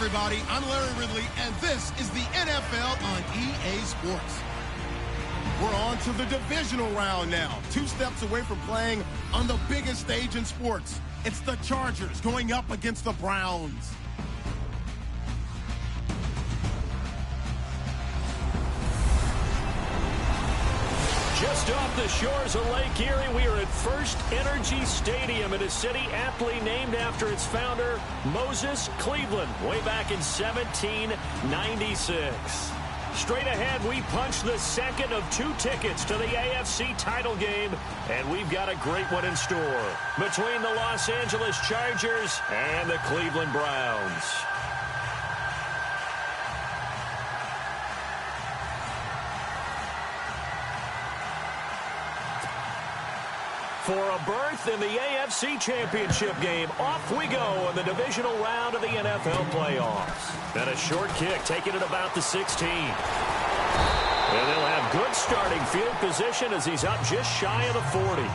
everybody. I'm Larry Ridley, and this is the NFL on EA Sports. We're on to the divisional round now. 2 steps away from playing on the biggest stage in sports. It's the Chargers going up against the Browns. Just off the shores of Lake Erie, we are at First Energy Stadium in a city aptly named after its founder, Moses Cleveland, way back in 1796. Straight ahead, we punch the second of 2 tickets to the AFC title game, and we've got a great one in store between the Los Angeles Chargers and the Cleveland Browns. For a berth in the AFC Championship game, off we go in the divisional round of the NFL playoffs. And a short kick taking it about the 16. And they'll have good starting field position as he's up just shy of the 40.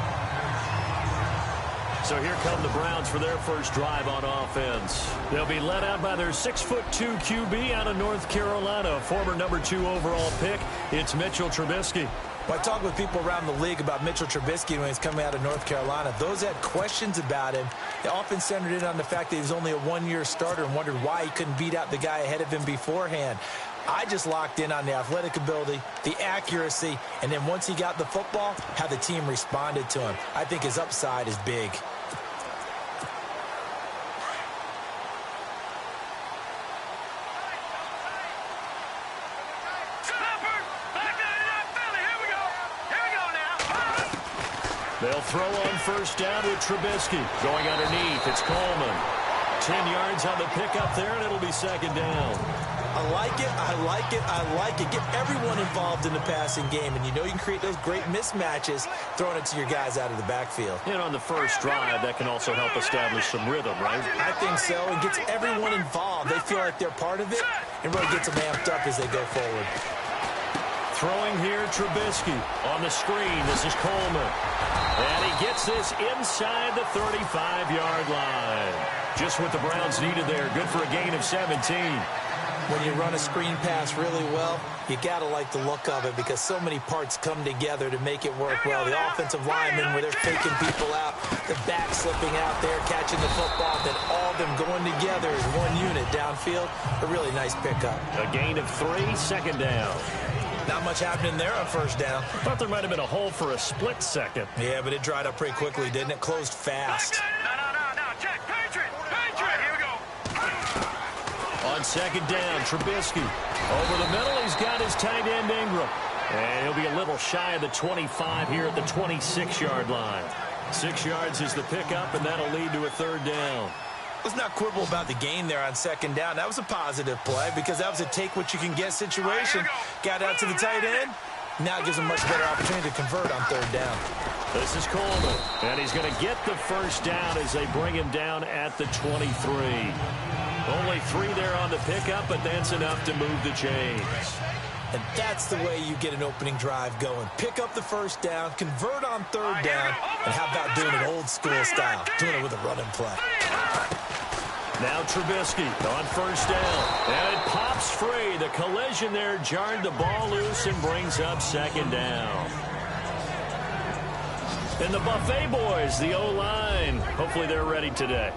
So here come the Browns for their first drive on offense. They'll be led out by their 6'2" QB out of North Carolina, former number 2 overall pick. It's Mitchell Trubisky. Well, I talk with people around the league about Mitchell Trubisky when he's coming out of North Carolina. Those that had questions about him, they often centered in on the fact that he was only a 1-year starter and wondered why he couldn't beat out the guy ahead of him beforehand. I just locked in on the athletic ability, the accuracy, and then once he got the football, how the team responded to him. I think his upside is big. They'll throw on first down with Trubisky. Going underneath, it's Coleman. 10 yards on the pickup there, and it'll be second down. I like it, I like it, I like it. Get everyone involved in the passing game, and you know you can create those great mismatches throwing it to your guys out of the backfield. And on the first drive, that can also help establish some rhythm, right? I think so. It gets everyone involved. They feel like they're part of it, and really gets them amped up as they go forward. Throwing here, Trubisky. On the screen, this is Coleman. And he gets this inside the 35-yard line. Just what the Browns needed there. Good for a gain of 17. When you run a screen pass really well, you got to like the look of it because so many parts come together to make it work well. The offensive linemen, where they're faking people out, the back slipping out there, catching the football, then all of them going together as one unit downfield. A really nice pickup. A gain of 3, second down. Not much happening there on first down. Thought there might have been a hole for a split second. Yeah, but it dried up pretty quickly, didn't it? Closed fast. No. Check. Patriot. Here we go. On second down, Trubisky. Over the middle, he's got his tight end, Ingram. And he'll be a little shy of the 25 here at the 26-yard line. 6 yards is the pickup, and that'll lead to a third down. Let's not quibble about the gain there on second down. That was a positive play because that was a take-what-you-can-get situation. Got out to the tight end. Now it gives him a much better opportunity to convert on third down. This is Coleman, and he's going to get the first down as they bring him down at the 23. Only 3 there on the pickup, but that's enough to move the chains. And that's the way you get an opening drive going. Pick up the first down, convert on third down, and how about doing it old-school style, doing it with a running play. Now Trubisky on first down, and it pops free. The collision there jarred the ball loose and brings up second down. And the Buffet boys, the O-line, hopefully they're ready today.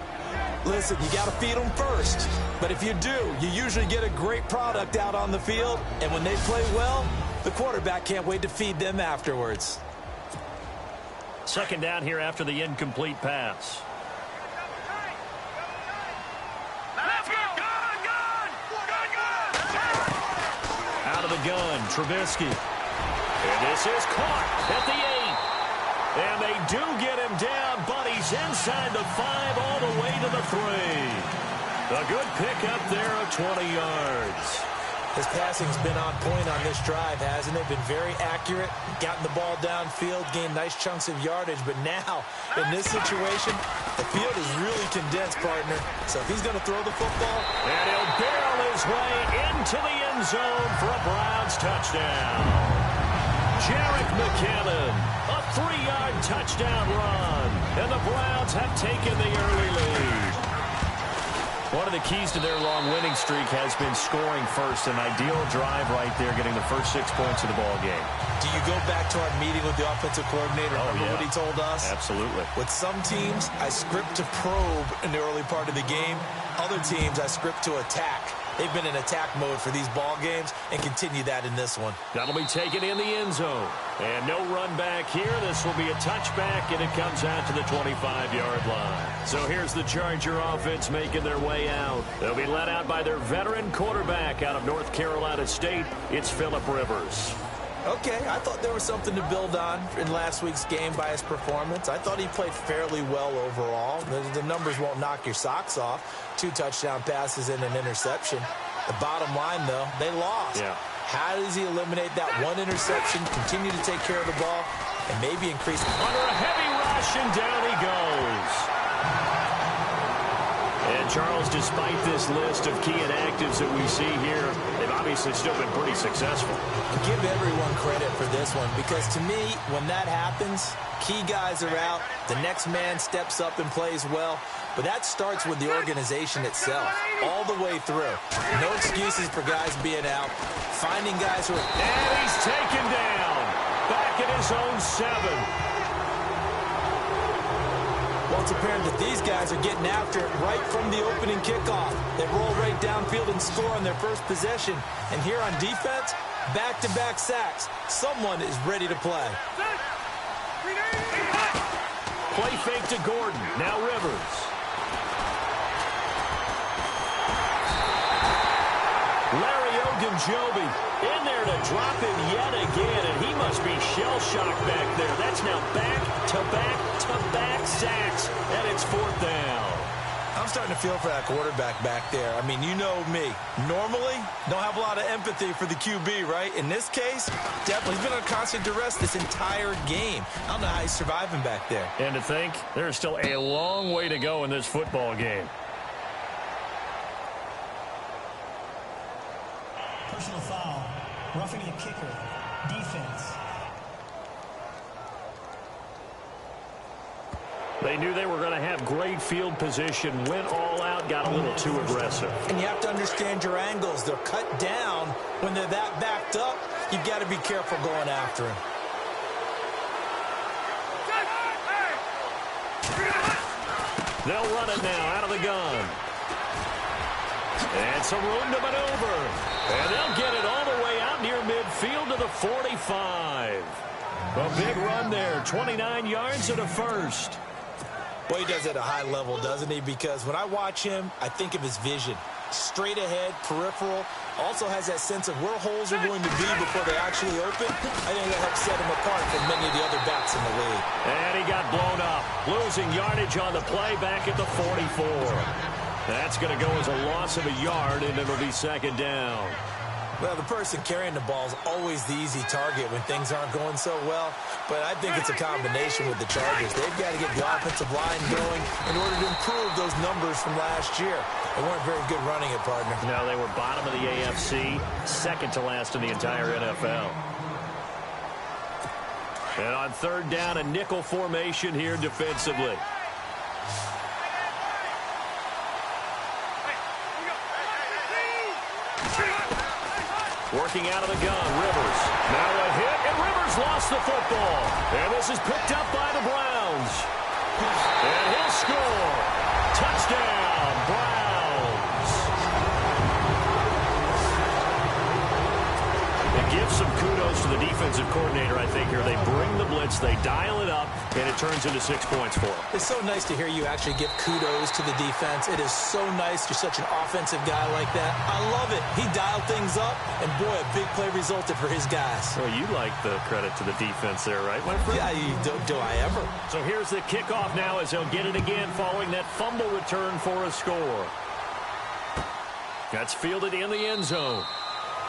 Listen, you got to feed them first. But if you do, you usually get a great product out on the field. And when they play well, the quarterback can't wait to feed them afterwards. Second down here after the incomplete pass. Out of the gun, Trubisky. And this is caught at the 8. And they do get him down, but he's inside the 5 all the way to the 3. A good pickup there of 20 yards. His passing's been on point on this drive, hasn't it? Been very accurate, gotten the ball downfield, gained nice chunks of yardage. But now, in this situation, the field is really condensed, partner. So if he's going to throw the football... And he'll barrel his way into the end zone for a Browns touchdown. Jerick McKinnon, a 3-yard touchdown run. And the Browns have taken the early lead. One of the keys to their long winning streak has been scoring first. An ideal drive right there, getting the first 6 points of the ball game. Do you go back to our meeting with the offensive coordinator? Remember what he told us? Absolutely. With some teams, I script to probe in the early part of the game. Other teams, I script to attack. They've been in attack mode for these ball games and continue that in this one. That'll be taken in the end zone. And no run back here. This will be a touchback, and it comes out to the 25-yard line. So here's the Charger offense making their way out. They'll be led out by their veteran quarterback out of North Carolina State. It's Phillip Rivers. Okay, I thought there was something to build on in last week's game by his performance. I thought he played fairly well overall. The numbers won't knock your socks off. 2 touchdown passes and an interception. The bottom line, though, they lost. Yeah. How does he eliminate that one interception, continue to take care of the ball, and maybe increase... Under a heavy rush, and down he goes. And Charles, despite this list of key inactives that we see here, they've obviously still been pretty successful. I give everyone credit for this one because to me, when that happens, key guys are out, the next man steps up and plays well, but that starts with the organization itself, all the way through. No excuses for guys being out, finding guys who are... And he's taken down, back at his own 7. Well, it's apparent that these guys are getting after it right from the opening kickoff. They roll right downfield and score on their first possession. And here on defense, back-to-back sacks. Someone is ready to play. Play fake to Gordon. Now Rivers. Larry Ogunjobi in there to drop him yet again, and he must be shell-shocked back there. That's now back-to-back-to-back sacks, and it's 4th down. I'm starting to feel for that quarterback back there. I mean, you know me. Normally, don't have a lot of empathy for the QB, right? In this case, definitely. He's been under constant duress this entire game. I don't know how he's surviving back there. And to think, there's still a long way to go in this football game. Personal foul, roughing the kicker, defense. They knew they were going to have great field position, went all out, got a little too aggressive. And you have to understand your angles. They're cut down. When they're that backed up, you've got to be careful going after him. They'll run it now out of the gun. And some room to maneuver. And they'll get it all the way out near midfield to the 45. A big run there, 29 yards and a first. Well, he does it at a high level, doesn't he? Because when I watch him, I think of his vision. Straight ahead, peripheral. Also has that sense of where holes are going to be before they actually open. I think that helps set him apart from many of the other backs in the league. And he got blown up. Losing yardage on the play back at the 44. That's going to go as a loss of a yard, and it'll be 2nd down. Well, the person carrying the ball is always the easy target when things aren't going so well. But I think it's a combination with the Chargers. They've got to get the offensive line going in order to improve those numbers from last year. They weren't very good running it, partner. No, they were bottom of the AFC, 2nd to last in the entire NFL. And on 3rd down, a nickel formation here defensively. Working out of the gun, Rivers. Now a hit, and Rivers lost the football. And this is picked up by the Browns. And he'll score. Touchdown, Browns. It gives some kudos to the defensive coordinator, I think, here. They bring the blitz, they dial it up, and it turns into 6 points for them. It's so nice to hear you actually give kudos to the defense. It is so nice. You're such an offensive guy like that. I love it. He dialed things up, and boy, a big play resulted for his guys. Well, you like the credit to the defense there, right, my friend? Yeah, do I ever? So here's the kickoff now as they'll get it again following that fumble return for a score. That's fielded in the end zone.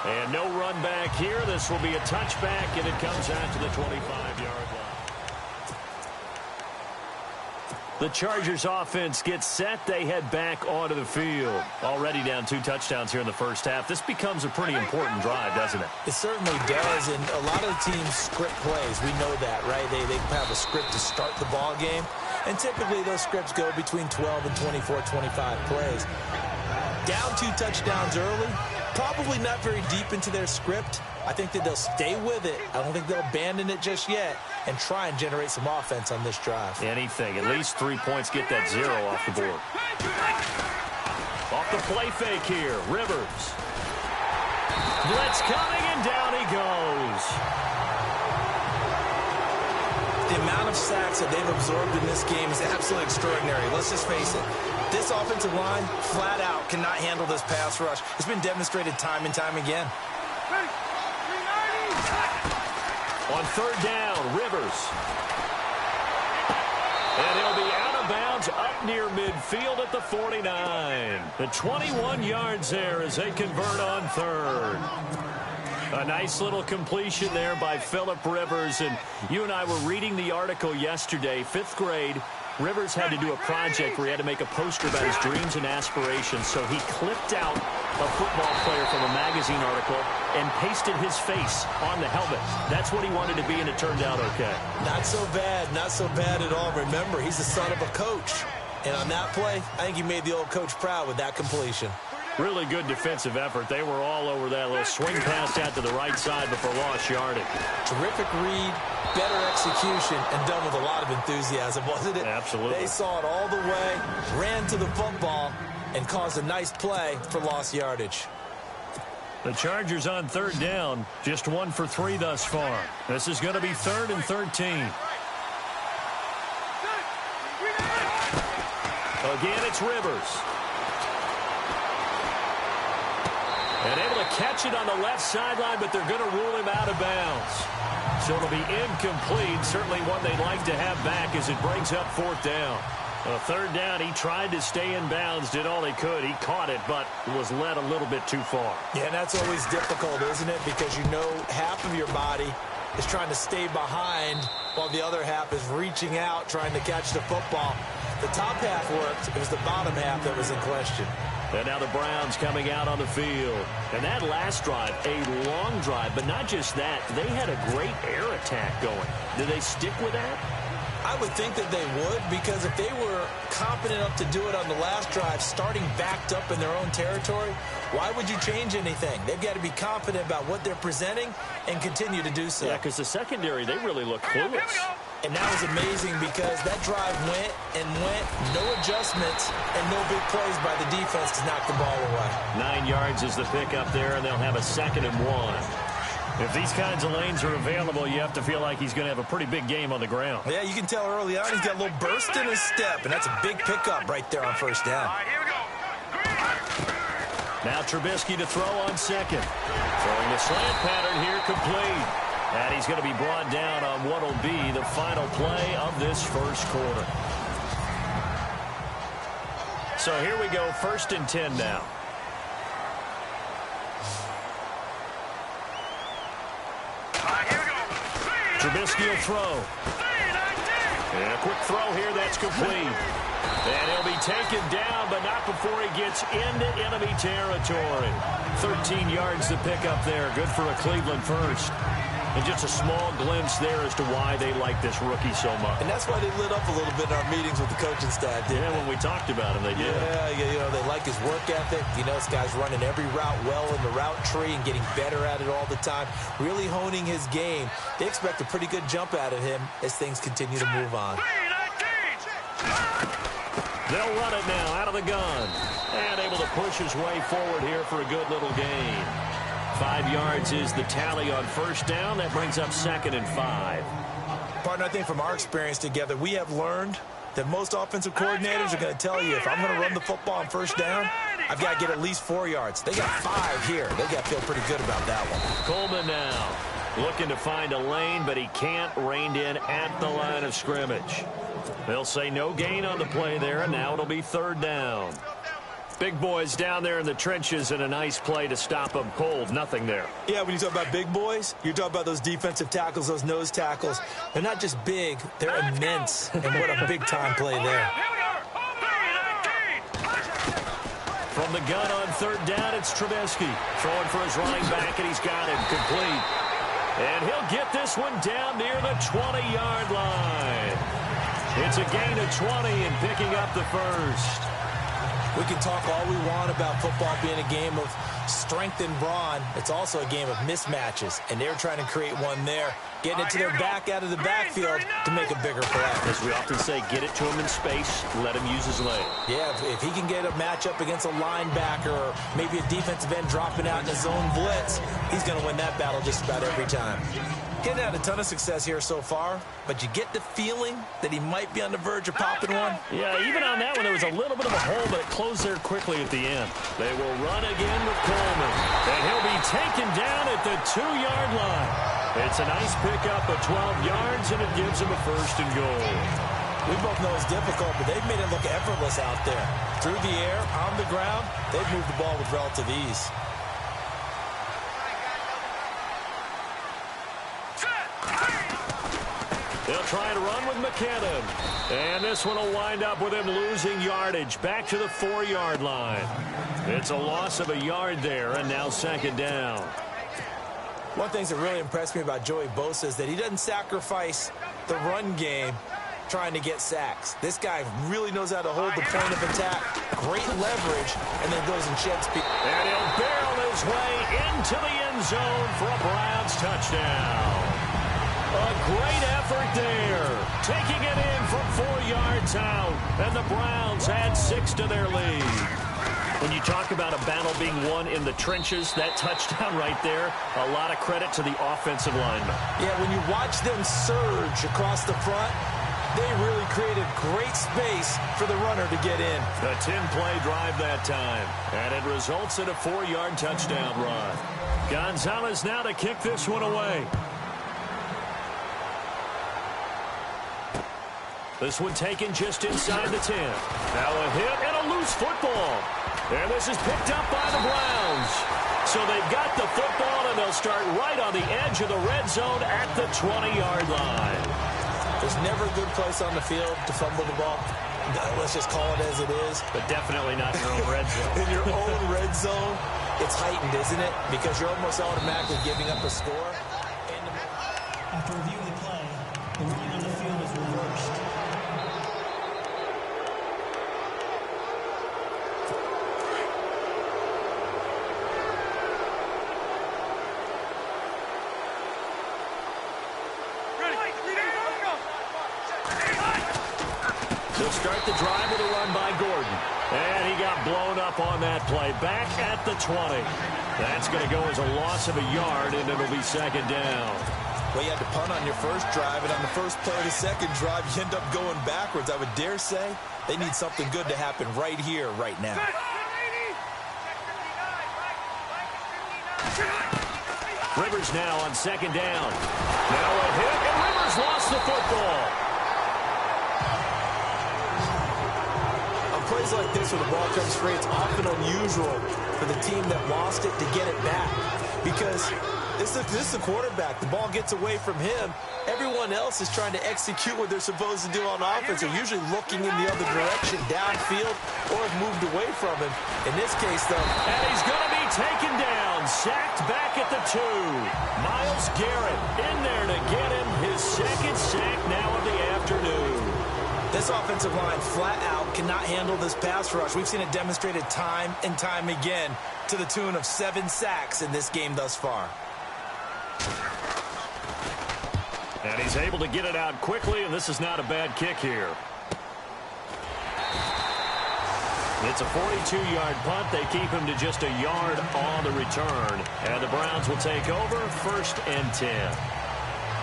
And no run back here. This will be a touchback, and it comes out to the 25-yard line. The Chargers offense gets set. They head back onto the field. Already down 2 touchdowns here in the first half. This becomes a pretty important drive, doesn't it? It certainly does, and a lot of the teams script plays. We know that, right? They have a script to start the ball game, and typically those scripts go between 12 and 24, 25 plays. Down 2 touchdowns early, probably not very deep into their script. I think that they'll stay with it. I don't think they'll abandon it just yet and try and generate some offense on this drive. Anything. At least 3 points, get that 0 off the board. Off the play fake here, Rivers. Blitz coming, and down he goes. The amount of sacks that they've absorbed in this game is absolutely extraordinary. Let's just face it. This offensive line, flat out, cannot handle this pass rush. It's been demonstrated time and time again. On third down, Rivers. And he'll be out of bounds up near midfield at the 49. The 21 yards there as they convert on third. A nice little completion there by Phillip Rivers. And you and I were reading the article yesterday, 5th grade. Rivers had to do a project where he had to make a poster about his dreams and aspirations. So he clipped out a football player from a magazine article and pasted his face on the helmet. That's what he wanted to be, and it turned out okay. Not so bad. Not so bad at all. Remember, he's the son of a coach. And on that play, I think he made the old coach proud with that completion. Really good defensive effort. They were all over that little swing pass out to the right side before lost yardage. Terrific read, better execution, and done with a lot of enthusiasm, wasn't it? Absolutely. They saw it all the way, ran to the football, and caused a nice play for lost yardage. The Chargers on third down, just 1 for 3 thus far. This is going to be 3rd and 13. Again, it's Rivers. And able to catch it on the left sideline, but they're going to rule him out of bounds. So it'll be incomplete. Certainly one they'd like to have back as it brings up 4th down. Third down, he tried to stay in bounds, did all he could. He caught it, but was led a little bit too far. Yeah, and that's always difficult, isn't it? Because you know half of your body is trying to stay behind while the other half is reaching out, trying to catch the football. The top half worked. It was the bottom half that was in question. And now the Browns coming out on the field. And that last drive, a long drive, but not just that. They had a great air attack going. Did they stick with that? I would think that they would, because if they were confident enough to do it on the last drive, starting backed up in their own territory, why would you change anything? They've got to be confident about what they're presenting and continue to do so. Yeah, because the secondary, they really look clueless. And that was amazing because that drive went and went, no adjustments, and no big plays by the defense to knock the ball away. 9 yards is the pickup there, and they'll have a 2nd and 1. If these kinds of lanes are available, you have to feel like he's going to have a pretty big game on the ground. Yeah, you can tell early on he's got a little burst in his step, and that's a big pickup right there on 1st down. All right, here we go. Now Trubisky to throw on 2nd. Throwing the slant pattern here complete. And he's going to be brought down on what will be the final play of this 1st quarter. So here we go, 1st and 10 now. Trubisky will throw. And a quick throw here, that's complete. And he'll be taken down, but not before he gets into enemy territory. 13 yards to pick up there. Good for a Cleveland first. And just a small glimpse there as to why they like this rookie so much. And that's why they lit up a little bit in our meetings with the coaching staff, didn't they? When we talked about him, they did. Yeah, you know, they like his work ethic. You know, this guy's running every route well in the route tree and getting better at it all the time, really honing his game. They expect a pretty good jump out of him as things continue to move on. They'll run it now out of the gun. And able to push his way forward here for a good little gain. 5 yards is the tally on 1st down. That brings up 2nd and 5. Partner, I think from our experience together, we have learned that most offensive coordinators are going to tell you, if I'm going to run the football on 1st down, I've got to get at least 4 yards. They got 5 here. They got to feel pretty good about that one. Coleman now looking to find a lane, but he can't. Reined in at the line of scrimmage. They'll say no gain on the play there, and now it'll be 3rd down. Big boys down there in the trenches, and a nice play to stop them cold. Nothing there. Yeah, when you talk about big boys, you're talking about those defensive tackles, those nose tackles. They're not just big, they're immense. And what a big-time play there. From the gun on 3rd down, it's Trubisky. Throwing for his running back, and he's got him complete. And he'll get this one down near the 20-yard line. It's a gain of 20 and picking up the first. We can talk all we want about football being a game of strength and brawn. It's also a game of mismatches, and they're trying to create one there, getting it to their back out of the backfield to make a bigger play. As we often say, get it to him in space, let him use his leg. Yeah, if he can get a matchup against a linebacker or maybe a defensive end dropping out in a zone blitz, he's going to win that battle just about every time. Getting had a ton of success here so far, but you get the feeling that he might be on the verge of popping one. Yeah, even on that one, there was a little bit of a hole, but it closed there quickly at the end. They will run again with Coleman, and he'll be taken down at the 2-yard line. It's a nice pickup of 12 yards, and it gives him a 1st and goal. We both know it's difficult, but they've made it look effortless out there. Through the air, on the ground, they've moved the ball with relative ease. They'll try to run with McKinnon. And this one will wind up with him losing yardage back to the 4-yard line. It's a loss of a yard there, and now 2nd down. One thing that really impressed me about Joey Bosa is that he doesn't sacrifice the run game trying to get sacks. This guy really knows how to hold the point of attack, great leverage, and then goes and sheds people. And he'll barrel his way into the end zone for a Browns touchdown. A great effort there, taking it in from 4 yards out, and the Browns add 6 to their lead. When you talk about a battle being won in the trenches, that touchdown right there, a lot of credit to the offensive linemen. Yeah, when you watch them surge across the front, they really created great space for the runner to get in. A 10-play drive that time, and it results in a 4-yard touchdown run. Gonzalez now to kick this one away. This one taken just inside the 10. Now a hit and a loose football. And this is picked up by the Browns. So they've got the football, and they'll start right on the edge of the red zone at the 20-yard line. There's never a good place on the field to fumble the ball. Let's just call it as it is. But definitely not in your own red zone. In your own red zone, it's heightened, isn't it? Because you're almost automatically giving up a score. After reviewing the play, the running on the field is reversed. They'll start the drive with a run by Gordon. And he got blown up on that play. Back at the 20. That's going to go as a loss of a yard, and it'll be 2nd down. Well, you had to punt on your first drive, and on the first play of the second drive, you end up going backwards. I would dare say they need something good to happen right here, right now. Rivers now on 2nd down. Now a hit, and Rivers lost the football. Plays like this where the ball comes free, it's often unusual for the team that lost it to get it back. Because this is the quarterback. The ball gets away from him. Everyone else is trying to execute what they're supposed to do on offense. They're usually looking in the other direction, downfield, or have moved away from him. In this case, though. And he's going to be taken down. Sacked back at the 2. Myles Garrett in there to get him his 2nd sack now of the afternoon. This offensive line flat out cannot handle this pass rush. We've seen it demonstrated time and time again to the tune of 7 sacks in this game thus far. And he's able to get it out quickly, and this is not a bad kick here. It's a 42-yard punt. They keep him to just a yard on the return. And the Browns will take over 1st and 10.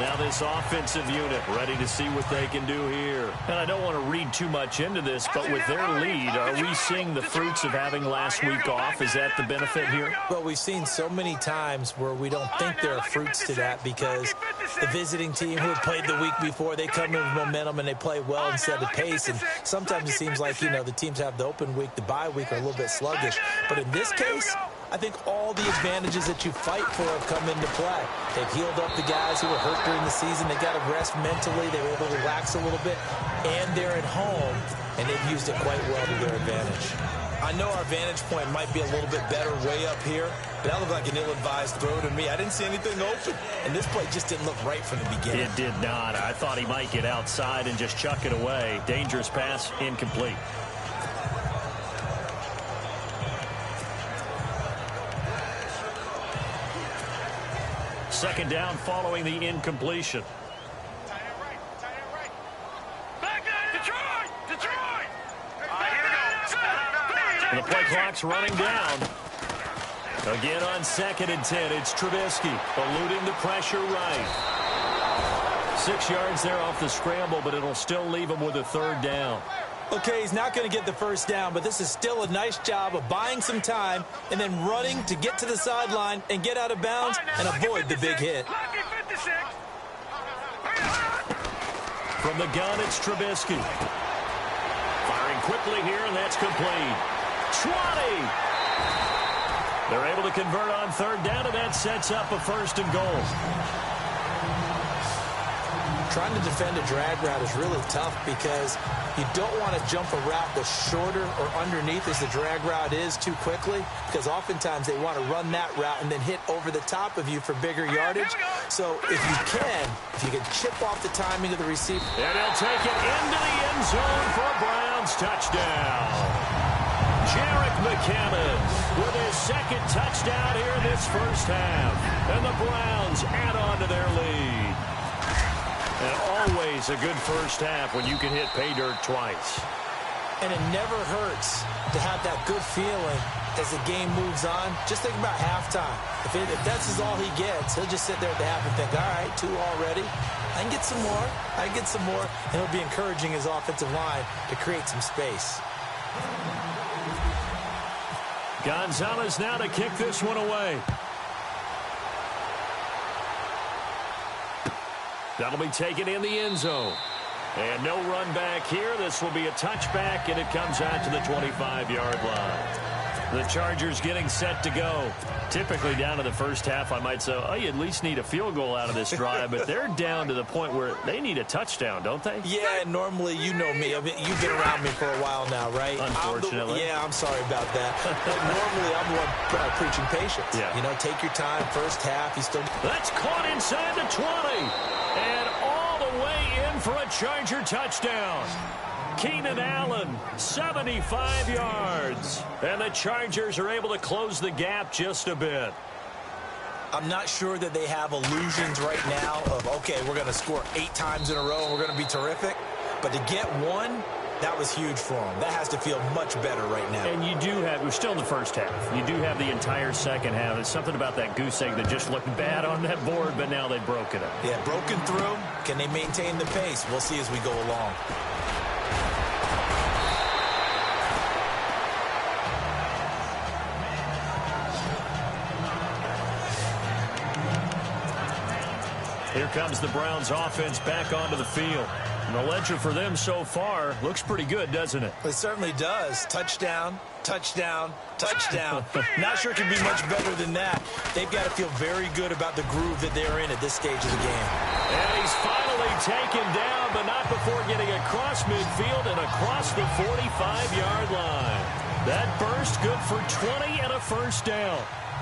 Now this offensive unit ready to see what they can do here. And I don't want to read too much into this, but with their lead, are we seeing the fruits of having last week off? Is that the benefit here? Well, we've seen so many times where we don't think there are fruits to that because the visiting team who had played the week before, they come in with momentum and they play well and set a pace. And sometimes it seems like, the teams have the open week, the bye week are a little bit sluggish. But in this case, I think all the advantages that you fight for have come into play. They've healed up the guys who were hurt during the season. They got to rest mentally. They were able to relax a little bit. And they're at home, and they've used it quite well to their advantage. I know our vantage point might be a little bit better way up here, but that looked like an ill-advised throw to me. I didn't see anything open, and this play just didn't look right from the beginning. It did not. I thought he might get outside and just chuck it away. Dangerous pass, incomplete. second down following the incompletion. And the play clock's running down. Again on 2nd and 10, it's Trubisky eluding the pressure right. 6 yards there off the scramble, but it'll still leave him with a 3rd down. Okay, he's not going to get the 1st down, but this is still a nice job of buying some time and then running to get to the sideline and get out of bounds and avoid the big hit. From the gun, it's Trubisky. Firing quickly here, and that's complete. 20! They're able to convert on 3rd down, and that sets up a 1st and goal. Trying to defend a drag route is really tough because you don't want to jump a route that's shorter or underneath as the drag route is too quickly, because oftentimes they want to run that route and then hit over the top of you for bigger yardage. So if you can chip off the timing of the receiver. And he'll take it into the end zone for a Browns touchdown. Jerick McCammon with his 2nd touchdown here in this 1st half. And the Browns add on to their lead. And always a good 1st half when you can hit pay dirt twice. And it never hurts to have that good feeling as the game moves on. Just think about halftime. If that's all he gets, he'll just sit there at the half and think, all right, 2 already. I can get some more. I can get some more. And he'll be encouraging his offensive line to create some space. Gonzalez now to kick this one away. That'll be taken in the end zone. And no run back here. This will be a touchback, and it comes out to the 25-yard line. The Chargers getting set to go. Typically down to the 1st half, I might say, oh, you at least need a field goal out of this drive. But they're down to the point where they need a touchdown, don't they? Yeah, and normally, you know me. You've been around me for a while now, right? Unfortunately. I'm sorry about that. But normally, I'm the one preaching patience. Yeah. You know, take your time. 1st half, That's caught inside the 20. And all the way in for a Charger touchdown. Keenan Allen, 75 yards. And the Chargers are able to close the gap just a bit. I'm not sure that they have illusions right now of, okay, we're going to score 8 times in a row and we're going to be terrific. But to get one, that was huge for them. That has to feel much better right now. And you do have, we're still in the 1st half. You do have the entire 2nd half. There's something about that goose egg that just looked bad on that board, but now they've broken it. Yeah, broken through. Can they maintain the pace? We'll see as we go along. Here comes the Browns offense back onto the field. And the ledger for them so far looks pretty good, doesn't it? It certainly does. Touchdown, touchdown, touchdown. Not sure it can be much better than that. They've got to feel very good about the groove that they're in at this stage of the game. And he's finally taken down, but not before getting across midfield and across the 45-yard line. That burst good for 20 and a 1st down.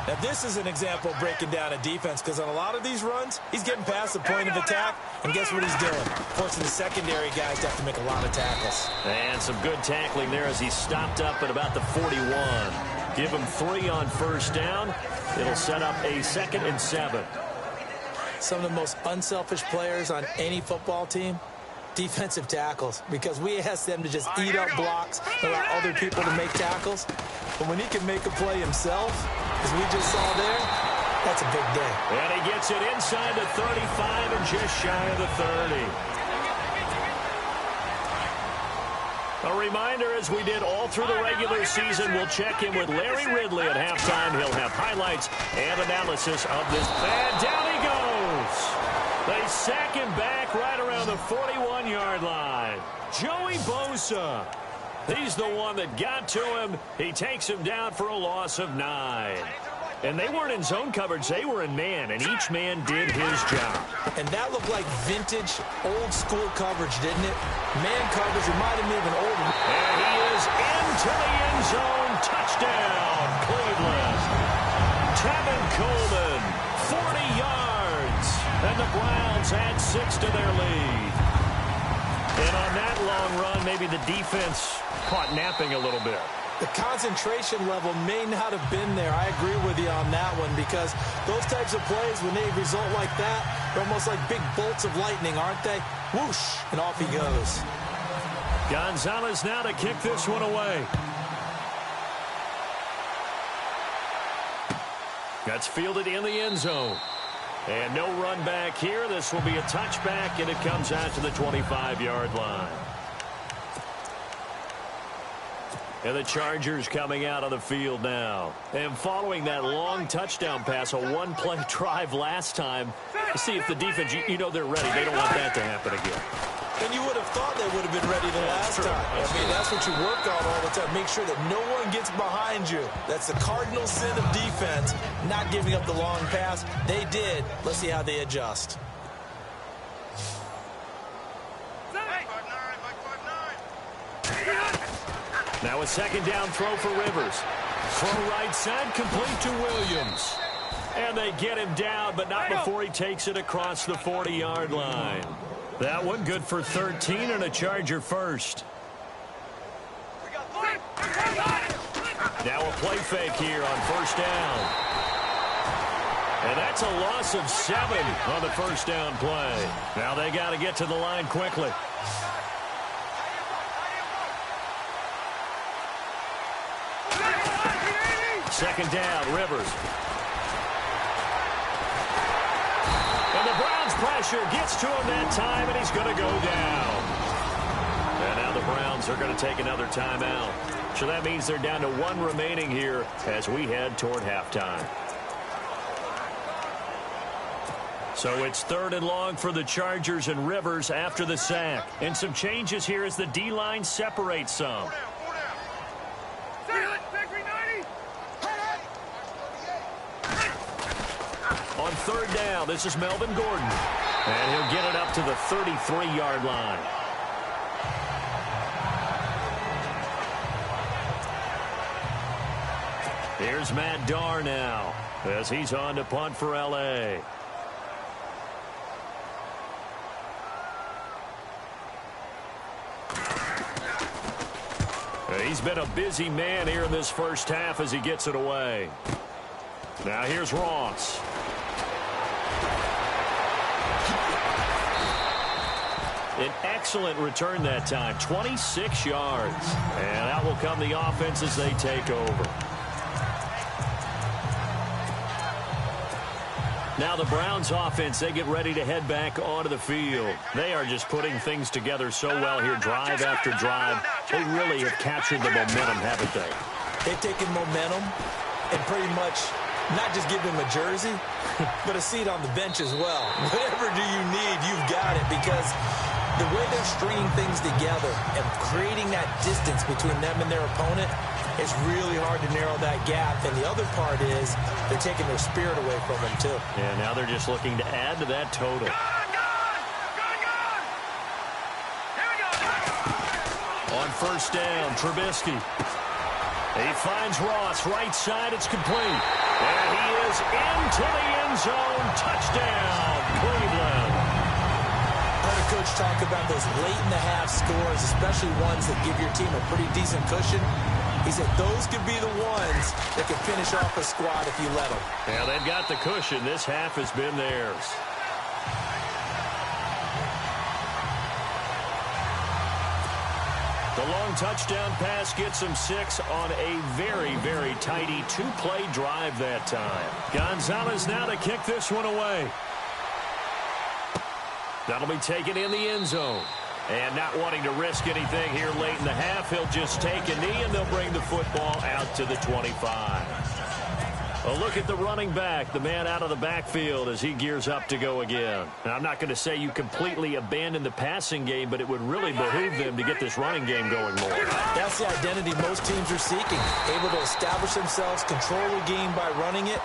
Now, this is an example of breaking down a defense, because on a lot of these runs, he's getting past the point of attack, and guess what he's doing? Forcing the secondary guys to have to make a lot of tackles. And some good tackling there as he stopped up at about the 41. Give him 3 on 1st down. It'll set up a 2nd and 7. Some of the most unselfish players on any football team, defensive tackles, because we ask them to just eat up blocks, allow other people to make tackles. But when he can make a play himself, as we just saw there, that's a big day. And he gets it inside the 35 and just shy of the 30. A reminder, as we did all through the regular season, we'll check in with Larry Ridley at halftime. He'll have highlights and analysis of this. And down he goes. They sack him back right around the 41-yard line. Joey Bosa. He's the one that got to him. He takes him down for a loss of 9. And they weren't in zone coverage. They were in man, and each man did his job. And that looked like vintage, old-school coverage, didn't it? Man coverage reminded me of an old... And he is into the end zone. Touchdown, Cleveland. Tevin Coleman, 40 yards. And the Browns add 6 to their lead. And on that long run, maybe the defense caught napping a little bit. The concentration level may not have been there. I agree with you on that one, because those types of plays, when they result like that, they're almost like big bolts of lightning, aren't they? Whoosh, and off he goes. Gonzalez now to kick this one away. That's fielded in the end zone. And no run back here. This will be a touchback, and it comes out to the 25-yard line. And the Chargers coming out on the field now. And following that long touchdown pass, a one-play drive last time, see if the defense, you know they're ready. They don't want that to happen again. And you would have thought they would have been ready the last time. I mean, that's what you work on all the time. Make sure that no one gets behind you. That's the cardinal sin of defense, not giving up the long pass. They did. Let's see how they adjust. Now a second down throw for Rivers. Throw right side, complete to Williams. And they get him down, but not before he takes it across the 40-yard line. That one good for 13 and a Charger first. Now a play fake here on first down. And that's a loss of 7 on the first down play. Now they got to get to the line quickly. Second down, Rivers. And the Browns pressure gets to him that time, and he's going to go down. And now the Browns are going to take another timeout. So that means they're down to 1 remaining here as we head toward halftime. So it's 3rd and long for the Chargers and Rivers after the sack. And some changes here as the D-line separates some. On 3rd down, this is Melvin Gordon. And he'll get it up to the 33-yard line. Here's Matt Darr now as he's on to punt for L.A. He's been a busy man here in this first half as he gets it away. Now here's Ross. An excellent return that time, 26 yards. And out will come the offense as they take over. Now the Browns offense, they get ready to head back onto the field. They are just putting things together so well here, drive after drive. They really have captured the momentum, haven't they? They've taken momentum and pretty much not just give him a jersey, but a seat on the bench as well. Whatever do you need, you've got it, because the way they're stringing things together and creating that distance between them and their opponent, it's really hard to narrow that gap. And the other part is they're taking their spirit away from them, too. And now they're just looking to add to that total. On first down, Trubisky. He finds Ross, right side, it's complete. And he is into the end zone. Touchdown, Cleveland. Heard a coach talk about those late-in-the-half scores, especially ones that give your team a pretty decent cushion. He said those could be the ones that can finish off a squad if you let them. Yeah, they've got the cushion. This half has been theirs. The long touchdown pass gets him 6 on a very, very tidy 2-play drive that time. Gonzalez now to kick this one away. That'll be taken in the end zone. And not wanting to risk anything here late in the half, he'll just take a knee and they'll bring the football out to the 25. A look at the running back, the man out of the backfield as he gears up to go again. Now, I'm not going to say you completely abandon the passing game, but it would really behoove them to get this running game going more. That's the identity most teams are seeking. Able to establish themselves, control the game by running it,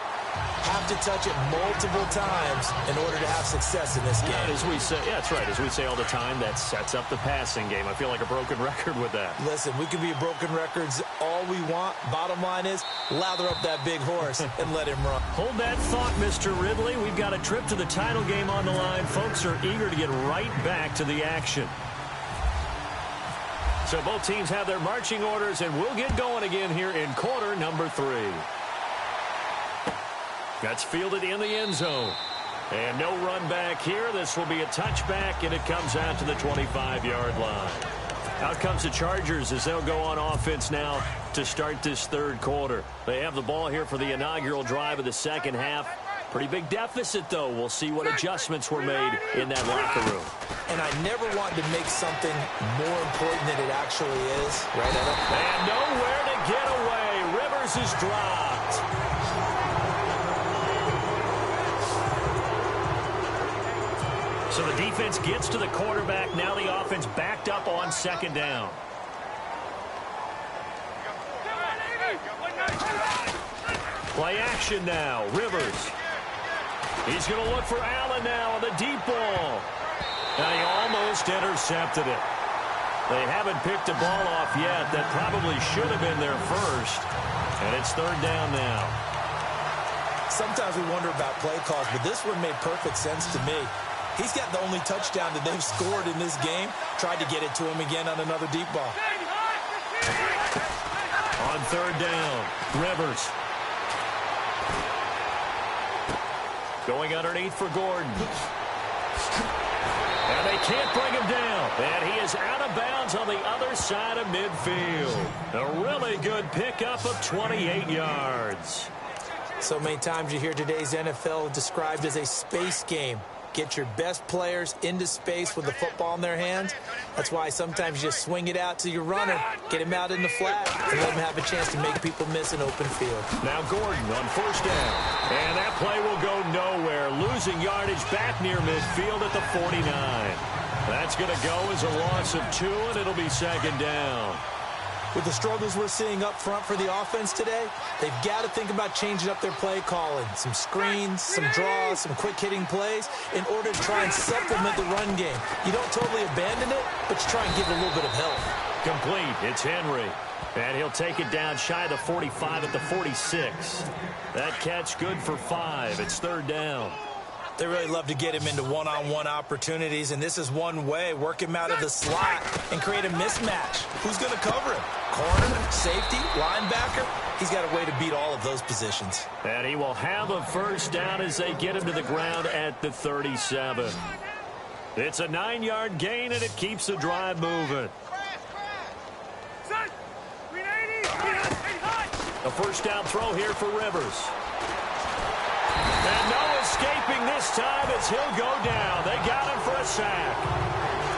have to touch it multiple times in order to have success in this game. And as we say, yeah, that's right. As we say all the time, that sets up the passing game. I feel like a broken record with that. Listen, we can be broken records all we want. Bottom line is, lather up that big horse and let him run. Hold that thought, Mr. Ridley. We've got a trip to the title game on the line. Folks are eager to get right back to the action. So both teams have their marching orders, and we'll get going again here in quarter number 3. That's fielded in the end zone. And no run back here. This will be a touchback, and it comes out to the 25-yard line. Out comes the Chargers as they'll go on offense now to start this third quarter. They have the ball here for the inaugural drive of the second half. Pretty big deficit, though. We'll see what adjustments were made in that locker room. And I never want to make something more important than it actually is. Right, Adam? And nowhere to get away. Rivers is dropped. So the defense gets to the quarterback. Now the offense backed up on second down. Play action now. Rivers. He's going to look for Allen now on the deep ball. And he almost intercepted it. They haven't picked a ball off yet. That probably should have been their first. And it's third down now. Sometimes we wonder about play calls, but this one made perfect sense to me. He's got the only touchdown that they've scored in this game. Tried to get it to him again on another deep ball. On third down, Rivers. Going underneath for Gordon. And they can't bring him down. And he is out of bounds on the other side of midfield. A really good pickup of 28 yards. So many times you hear today's NFL described as a space game. Get your best players into space with the football in their hands. That's why sometimes you just swing it out to your runner, get him out in the flat, and let him have a chance to make people miss an open field. Now Gordon on first down. And that play will go nowhere. Losing yardage back near midfield at the 49. That's going to go as a loss of 2, and it'll be second down. With the struggles we're seeing up front for the offense today, they've got to think about changing up their play calling. Some screens, some draws, some quick-hitting plays in order to try and supplement the run game. You don't totally abandon it, but you try and give it a little bit of help. Complete. It's Henry. And he'll take it down shy of the 45 at the 46. That catch good for 5. It's third down. They really love to get him into one-on-one opportunities, and this is one way. Work him out of the slot and create a mismatch. Who's going to cover him? Corner, safety, linebacker? He's got a way to beat all of those positions. And he will have a first down as they get him to the ground at the 37. It's a 9-yard gain, and it keeps the drive moving. A first down throw here for Rivers. And no escaping this time as he'll go down. They got him for a sack.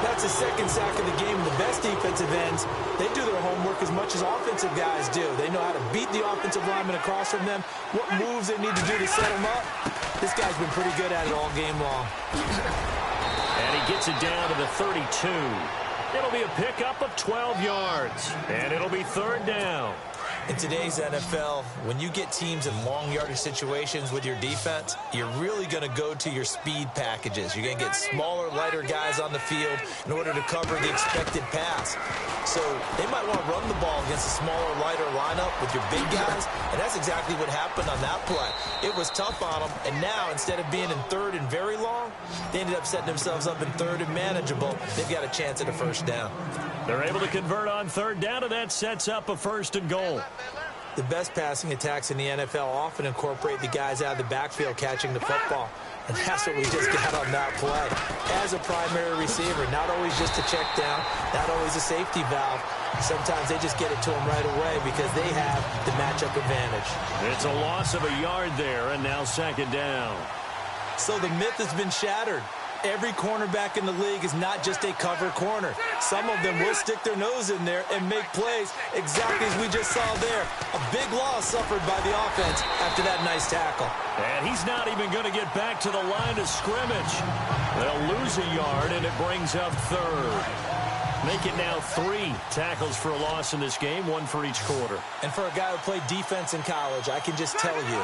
That's the second sack of the game. The best defensive ends, they do their homework as much as offensive guys do. They know how to beat the offensive lineman across from them, what moves they need to do to set them up. This guy's been pretty good at it all game long. And he gets it down to the 32. It'll be a pickup of 12 yards. And it'll be third down. In today's NFL, when you get teams in long yardage situations with your defense, you're really going to go to your speed packages. You're going to get smaller, lighter guys on the field in order to cover the expected pass. So they might want to run the ball against a smaller, lighter lineup with your big guys, and that's exactly what happened on that play. It was tough on them, and now instead of being in third and very long, they ended up setting themselves up in third and manageable. They've got a chance at a first down. They're able to convert on third down, and that sets up a first and goal. The best passing attacks in the NFL often incorporate the guys out of the backfield catching the football. And that's what we just got on that play. As a primary receiver, not always just a check down, not always a safety valve. Sometimes they just get it to them right away because they have the matchup advantage. It's a loss of a yard there, and now second down. So the myth has been shattered. Every cornerback in the league is not just a cover corner. Some of them will stick their nose in there and make plays exactly as we just saw there. A big loss suffered by the offense after that nice tackle. And he's not even going to get back to the line of scrimmage. They'll lose a yard, and it brings up third. Make it now 3 tackles for a loss in this game, 1 for each quarter. And for a guy who played defense in college, I can just tell you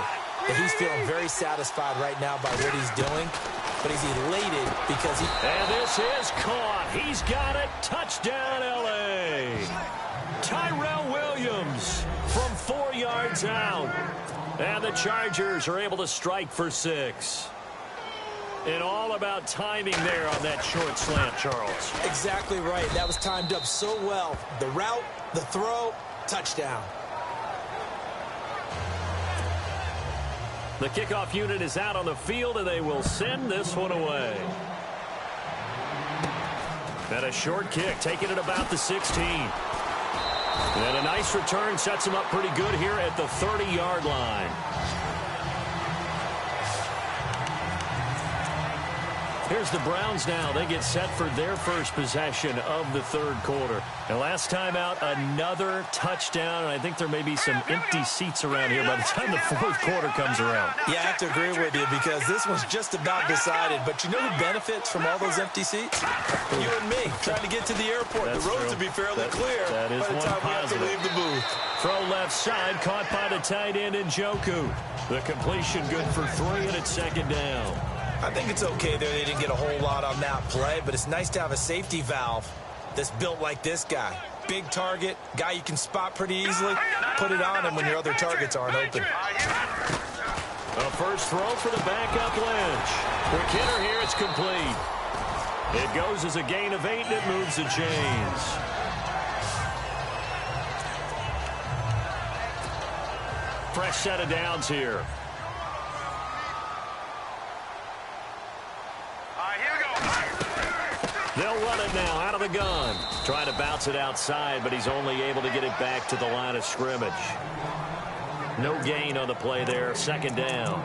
that he's feeling very satisfied right now by what he's doing. But he's elated because he... And this is caught. He's got it. Touchdown, L.A. Tyrell Williams from 4 yards out. And the Chargers are able to strike for 6. And all about timing there on that short slant, Charles. Exactly right. That was timed up so well. The route, the throw, touchdown. The kickoff unit is out on the field, and they will send this one away. And a short kick, taking it about the 16. And a nice return sets him up pretty good here at the 30-yard line. Here's the Browns now. They get set for their first possession of the third quarter. And last time out, another touchdown. And I think there may be some empty seats around here by the time the fourth quarter comes around. Yeah, I have to agree with you because this one's just about decided. But you know who benefits from all those empty seats? You and me, trying to get to the airport. That's the roads true. will be fairly clear that is by the time we have to positive. leave the booth. Throw left side, caught by the tight end Njoku. The completion good for 3, and it's second down. I think it's okay there. They didn't get a whole lot on that play, but it's nice to have a safety valve that's built like this guy. Big target, guy you can spot pretty easily. Put it on him when your other targets aren't open. A first throw for the backup Lynch. Quick hitter here, it's complete. It goes as a gain of 8, and it moves the chains. Fresh set of downs here. They'll run it now out of the gun. Trying to bounce it outside, but he's only able to get it back to the line of scrimmage. No gain on the play there. Second down.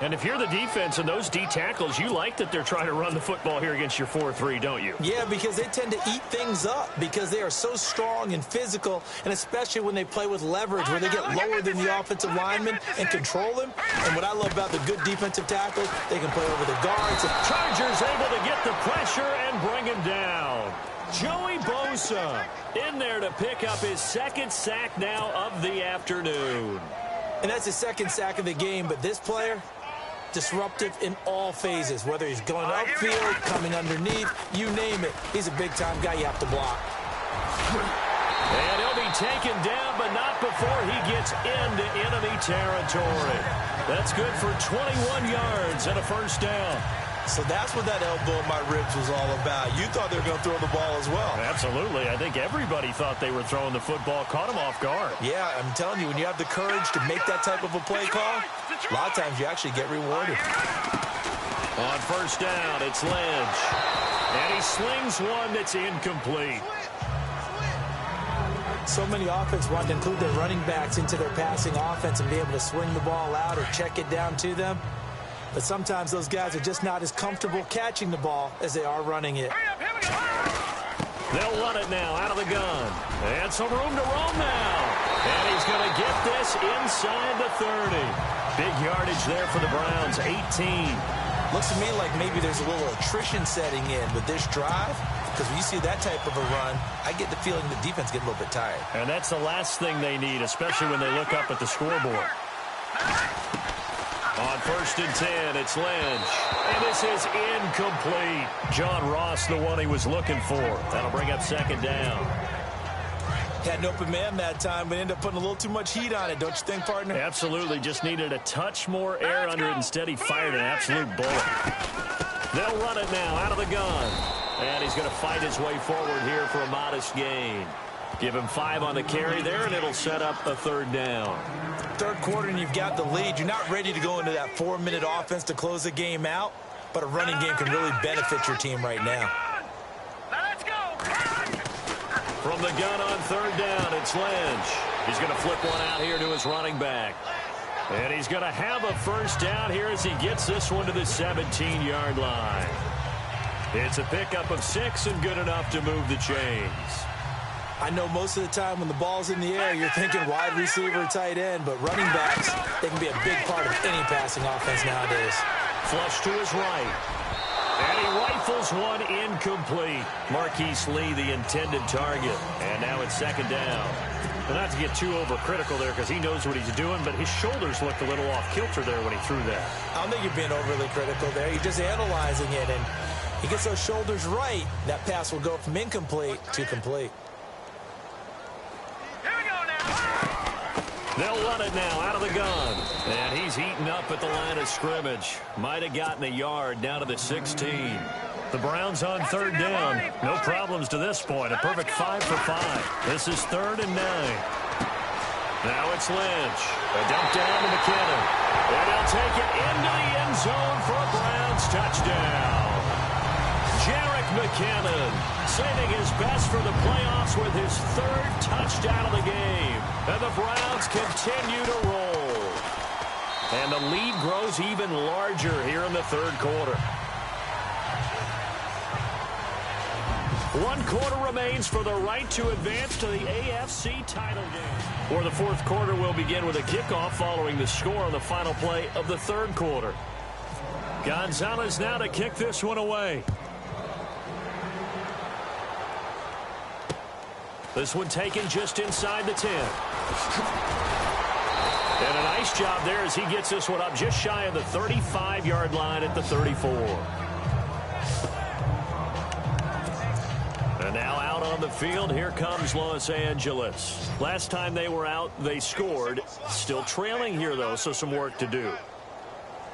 And if you're the defense and those D tackles, you like that they're trying to run the football here against your 4-3, don't you? Yeah, because they tend to eat things up because they are so strong and physical, and especially when they play with leverage where they get lower than the offensive lineman and control him. And what I love about the good defensive tackles, they can play over the guards. Chargers able to get the pressure and bring him down. Joey Bosa in there to pick up his second sack now of the afternoon. And that's his second sack of the game, but this player, disruptive in all phases, whether he's going upfield, coming underneath, you name it. He's a big-time guy you have to block. And he'll be taken down, but not before he gets into enemy territory. That's good for 21 yards and a first down. So that's what that elbow in my ribs was all about. You thought they were going to throw the ball as well. Absolutely. I think everybody thought they were throwing the football, caught him off guard. Yeah, I'm telling you, when you have the courage to make that type of a play call, a lot of times you actually get rewarded. On first down, it's Lynch. And he slings one that's incomplete. So many offenses want to include their running backs into their passing offense and be able to swing the ball out or check it down to them. But sometimes those guys are just not as comfortable catching the ball as they are running it. They'll run it now out of the gun. And some room to roam now. And he's going to get this inside the 30. Big yardage there for the Browns, 18. Looks to me like maybe there's a little attrition setting in with this drive. Because when you see that type of a run, I get the feeling the defense get a little bit tired. And that's the last thing they need, especially when they look up at the scoreboard. On first and 10, it's Lynch. And this is incomplete. John Ross, the one he was looking for. That'll bring up second down. Had an open man that time, but ended up putting a little too much heat on it, don't you think, partner? Absolutely. Just needed a touch more air under it. Instead, he fired an absolute bullet. They'll run it now out of the gun. And he's going to fight his way forward here for a modest gain. Give him 5 on the carry there, and it'll set up a third down. Third quarter, and you've got the lead. You're not ready to go into that 4-minute offense to close the game out, but a running game can really benefit your team right now. Let's go. From the gun on third down, it's Lynch. He's going to flip one out here to his running back. And he's going to have a first down here as he gets this one to the 17-yard line. It's a pickup of 6 and good enough to move the chains. I know most of the time when the ball's in the air, you're thinking wide receiver, tight end, but running backs, they can be a big part of any passing offense nowadays. Flush to his right. And he rifles one incomplete. Marquise Lee, the intended target. And now it's second down. Well, not to get too overcritical there because he knows what he's doing, but his shoulders looked a little off kilter there when he threw that. I don't think you're being overly critical there. You're just analyzing it, and he gets those shoulders right. That pass will go from incomplete to complete. They'll run it now out of the gun. And he's eaten up at the line of scrimmage. Might have gotten a yard down to the 16. The Browns on third down. No problems to this point. A perfect 5 for 5. This is 3rd and 9. Now it's Lynch. A dump down to McKinnon. And he'll take it into the end zone for a Browns touchdown. Jerick McKinnon saving his best for the playoffs with his 3rd touchdown of the game. And the Browns continue to roll. And the lead grows even larger here in the 3rd quarter. 1 quarter remains for the right to advance to the AFC title game. Or the 4th quarter will begin with a kickoff following the score on the final play of the 3rd quarter. Gonzalez now to kick this one away. This one taken just inside the 10. And a nice job there as he gets this one up just shy of the 35-yard line at the 34. And now out on the field, here comes Los Angeles. Last time they were out, they scored. Still trailing here, though, so some work to do.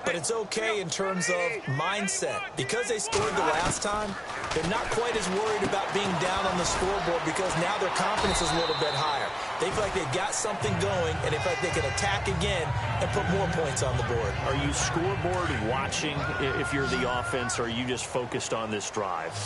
But it's okay in terms of mindset. Because they scored the last time, they're not quite as worried about being down on the scoreboard because now their confidence is a little bit higher. They feel like they've got something going, and they feel like they can attack again and put more points on the board. Are you scoreboard watching if you're the offense, or are you just focused on this drive?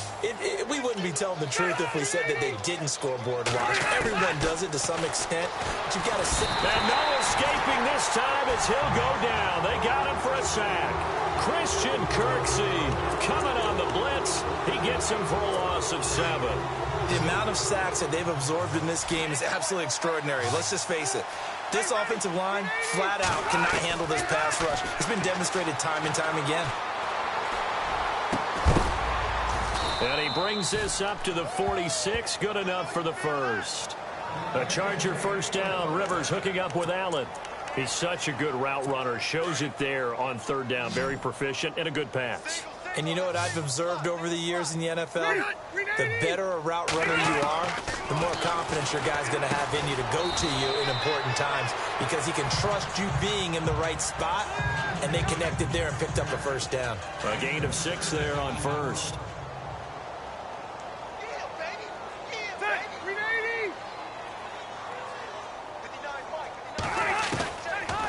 We wouldn't be telling the truth if we said that they didn't scoreboard watch. Everyone does it to some extent, but you've got to sit. And no escaping this time as he'll go down. They got him for a sack. Christian Kirksey coming on the blitz. He gets him for a loss of 7. The amount of sacks that they've absorbed in this game is absolutely extraordinary. Let's just face it. This offensive line, flat out, cannot handle this pass rush. It's been demonstrated time and time again. And he brings this up to the 46. Good enough for the first. A Charger first down. Rivers hooking up with Allen. He's such a good route runner. Shows it there on 3rd down. Very proficient and a good pass. And you know what I've observed over the years in the NFL? The better a route runner you are, the more confidence your guy's going to have in you to go to you in important times because he can trust you being in the right spot, and they connected there and picked up a first down. A gain of 6 there on first.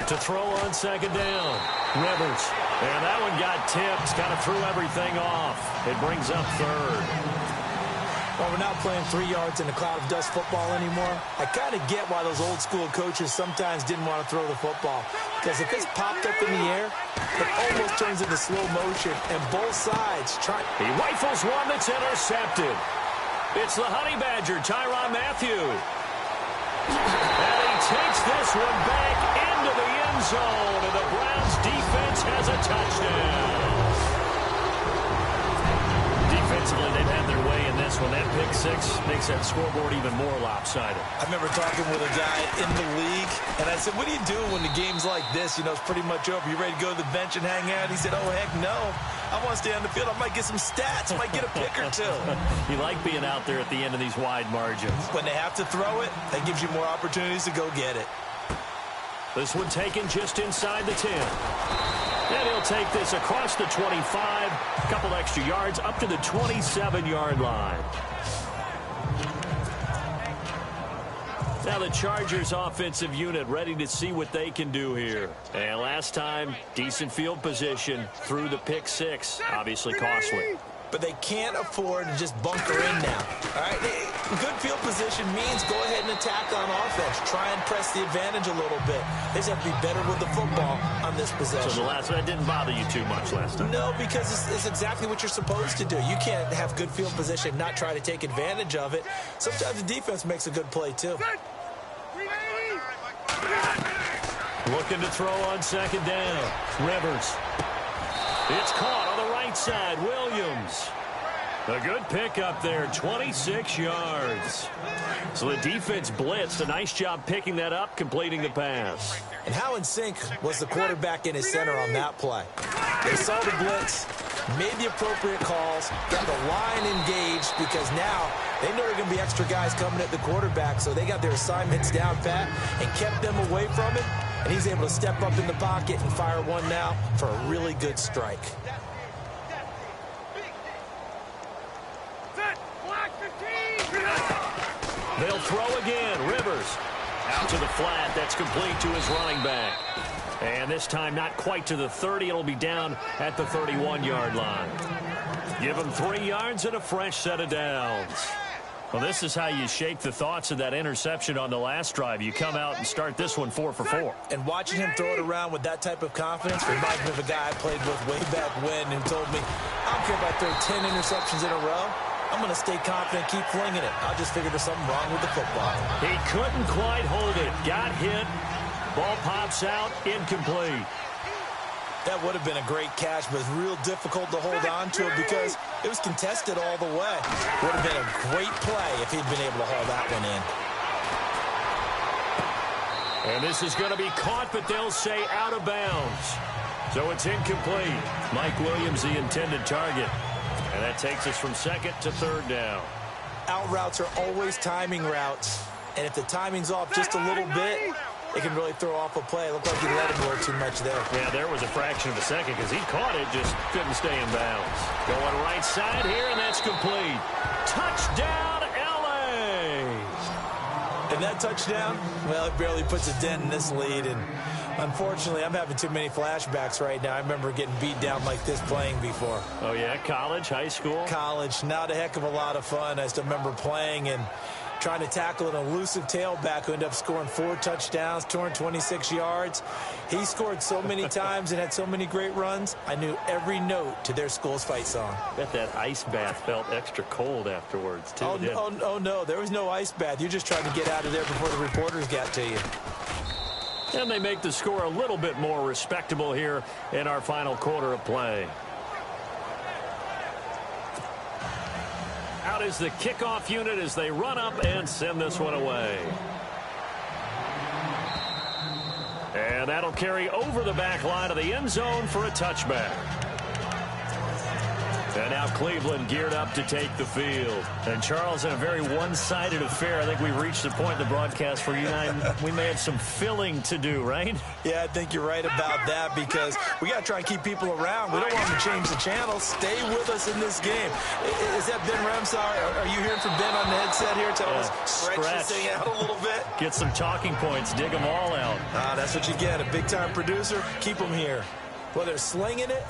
To throw on 2nd down. Rivers. And that one got tipped. Kind of threw everything off. It brings up 3rd. Well, we're not playing 3 yards in a cloud of dust football anymore. I kind of get why those old school coaches sometimes didn't want to throw the football. Because if it's popped up in the air, it almost turns into slow motion. And both sides try. He rifles one that's intercepted. It's the Honey Badger, Tyrann Mathieu. And he takes this one back into the end zone, and the Browns defense has a touchdown. Defensively, they've had their way in this one. That pick 6 makes that scoreboard even more lopsided. I remember talking with a guy in the league, and I said, what do you do when the game's like this? You know, it's pretty much over. You ready to go to the bench and hang out? He said, oh, heck no. I want to stay on the field. I might get some stats. I might get a pick or 2. You like being out there at the end of these wide margins. When they have to throw it, that gives you more opportunities to go get it. This one taken just inside the 10. And he'll take this across the 25, a couple extra yards, up to the 27-yard line. Now the Chargers offensive unit ready to see what they can do here. And last time, decent field position through the pick 6. Obviously costly. But they can't afford to just bunker in now. All right, good field position means go ahead and attack on offense. Try and press the advantage a little bit. They just have to be better with the football on this possession. So the last one didn't bother you too much last time? No, because it's exactly what you're supposed to do. You can't have good field position, not try to take advantage of it. Sometimes the defense makes a good play too. Looking to throw on 2nd down. Rivers. It's caught on the right side. Williams. A good pickup there, 26 yards. So the defense blitzed. A nice job picking that up, completing the pass. And how in sync was the quarterback in his center on that play? They saw the blitz, made the appropriate calls, got the line engaged because now They know there are going to be extra guys coming at the quarterback, so they got their assignments down pat and kept them away from it. And he's able to step up in the pocket and fire one now for a really good strike. They'll throw again. Rivers out to the flat. That's complete to his running back. And this time not quite to the 30. It'll be down at the 31-yard line. Give him 3 yards and a fresh set of downs. Well, this is how you shake the thoughts of that interception on the last drive. You come out and start this one 4 for 4. And watching him throw it around with that type of confidence reminds me of a guy I played with way back when who told me, I don't care if I throw 10 interceptions in a row. I'm going to stay confident, keep flinging it. I just figured there's something wrong with the football. He couldn't quite hold it. Got hit. Ball pops out. Incomplete. That would have been a great catch, but it's real difficult to hold on to it because it was contested all the way. Would have been a great play if he'd been able to haul that one in. And this is going to be caught, but they'll say out of bounds. So it's incomplete. Mike Williams, the intended target. And that takes us from 2nd to 3rd down. Out routes are always timing routes. And if the timing's off just a little bit, it can really throw off a play. It looked like he let him go too much there. Yeah, there was a fraction of a second because he caught it, just couldn't stay in bounds. Going right side here, and that's complete. Touchdown, L.A. And that touchdown, well, it barely puts a dent in this lead. And unfortunately, I'm having too many flashbacks right now. I remember getting beat down like this playing before. Oh, yeah? College, high school? College. Not a heck of a lot of fun. I still remember playing and trying to tackle an elusive tailback who ended up scoring 4 touchdowns, 226 yards. He scored so many times and had so many great runs, I knew every note to their school's fight song. Bet that ice bath felt extra cold afterwards, too. Oh, no, there was no ice bath. You're just trying to get out of there before the reporters got to you. And they make the score a little bit more respectable here in our final quarter of play. Out is the kickoff unit as they run up and send this one away. And that'll carry over the back line of the end zone for a touchback. And now Cleveland geared up to take the field. And Charles, in a very one-sided affair, I think we've reached the point in the broadcast where you and I, we may have some filling to do, right? Yeah, I think you're right about that because we got to try and keep people around. We don't want them to change the channel. Stay with us in this game. Is that Ben Ramsar? Are you hearing from Ben on the headset here? Tell us, stretch this thing out a little bit. Get some talking points. Dig them all out. That's what you get. A big-time producer. Keep them here. Well, they're slinging it.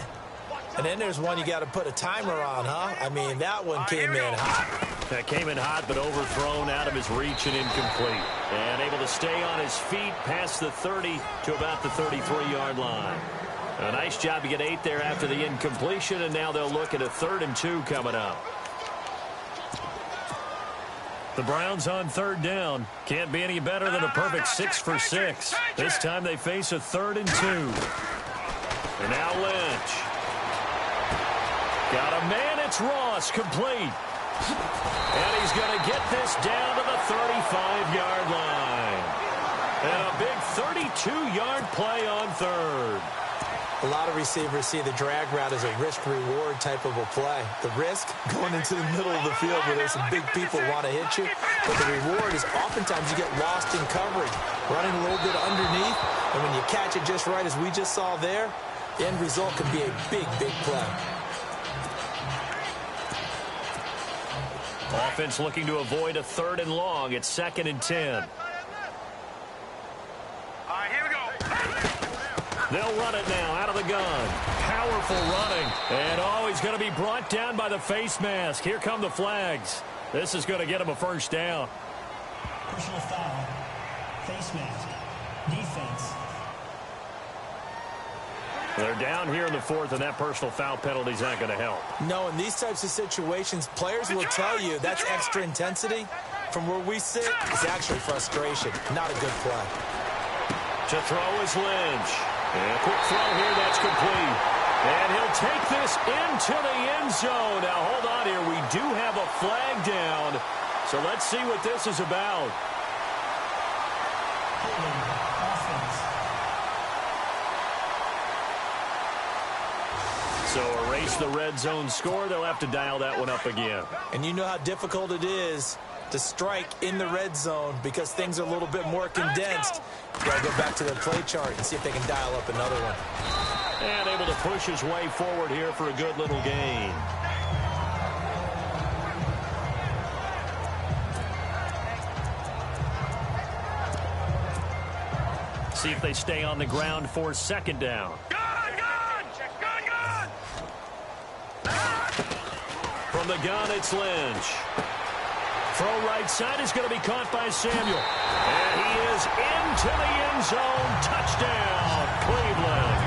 And then there's one you got to put a timer on, huh? I mean, that one came in hot. That came in hot, but overthrown out of his reach and incomplete. And able to stay on his feet past the 30 to about the 33-yard line. A nice job to get 8 there after the incompletion, and now they'll look at a 3rd and 2 coming up. The Browns on 3rd down. Can't be any better than a perfect 6 for 6. This time they face a 3rd and 2. And now Lynch. Got a man, it's Ross, complete. And he's going to get this down to the 35-yard line. And a big 32-yard play on 3rd. A lot of receivers see the drag route as a risk-reward type of a play. The risk, going into the middle of the field where there's some big people who want to hit you. But the reward is oftentimes you get lost in coverage, running a little bit underneath. And when you catch it just right, as we just saw there, the end result can be a big, big play. Offense looking to avoid a 3rd and long. It's 2nd and 10. All right, here we go. They'll run it now out of the gun. Powerful running. And he's going to be brought down by the face mask. Here come the flags. This is going to get him a 1st down. Personal foul. Face mask. Defense. They're down here in the 4th, and that personal foul penalty is not going to help. No, in these types of situations, players will tell you that's extra intensity. From where we sit, it's actually frustration. Not a good play. To throw is Lynch. And a quick throw here, that's complete. And he'll take this into the end zone. Now, hold on here. We do have a flag down. So let's see what this is about. So erase the red zone score. They'll have to dial that one up again. And you know how difficult it is to strike in the red zone because things are a little bit more condensed. Got to go back to the play chart and see if they can dial up another one. And able to push his way forward here for a good little gain. See if they stay on the ground for second down. From the gun, it's Lynch. Throw right side is going to be caught by Samuel. And he is into the end zone. Touchdown, Cleveland.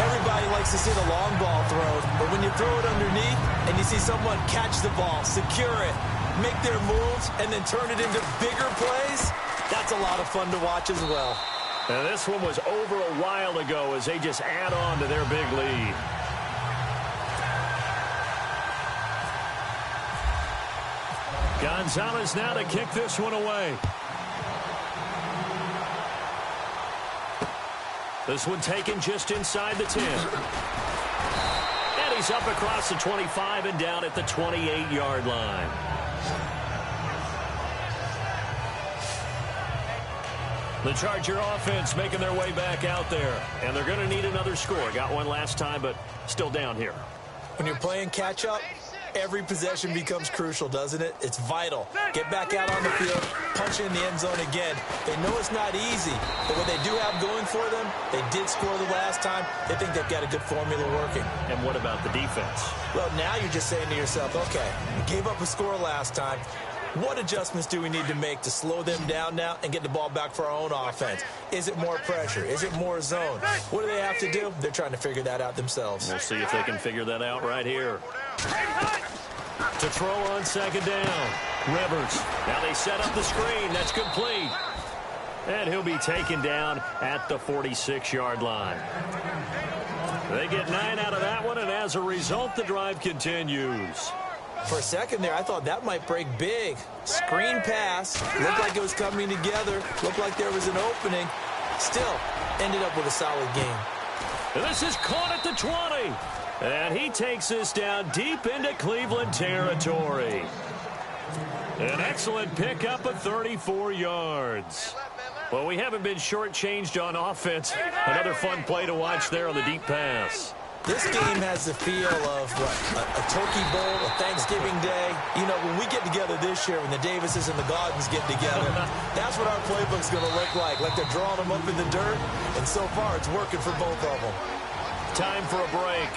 Everybody likes to see the long ball thrown, but when you throw it underneath and you see someone catch the ball, secure it, make their moves, and then turn it into bigger plays, that's a lot of fun to watch as well. And this one was over a while ago as they just add on to their big lead. Gonzalez now to kick this one away. This one taken just inside the 10. And he's up across the 25 and down at the 28-yard line. The Charger offense making their way back out there. And they're going to need another score. Got one last time, but still down here. When you're playing catch-up, every possession becomes crucial, doesn't it? It's vital. Get back out on the field, punch in the end zone again. They know it's not easy, but what they do have going for them, they did score the last time. They think they've got a good formula working. And what about the defense? Well, now you're just saying to yourself, okay, we gave up a score last time. What adjustments do we need to make to slow them down now and get the ball back for our own offense? Is it more pressure? Is it more zone? What do they have to do? They're trying to figure that out themselves. We'll see if they can figure that out right here. To throw on second down. Rivers. Now they set up the screen. That's complete. And he'll be taken down at the 46-yard line. They get 9 out of that one, and as a result, the drive continues. For a second there, I thought that might break big. Screen pass. Looked like it was coming together. Looked like there was an opening. Still, ended up with a solid game. And this is caught at the 20. And he takes this down deep into Cleveland territory. An excellent pickup of 34 yards. Well, we haven't been shortchanged on offense. Another fun play to watch there on the deep pass. This game has the feel of a Turkey Bowl, a Thanksgiving Day. You know, when we get together this year, when the Davises and the Gaudens get together, that's what our playbook's going to look like they're drawing them up in the dirt. And so far, it's working for both of them. Time for a break.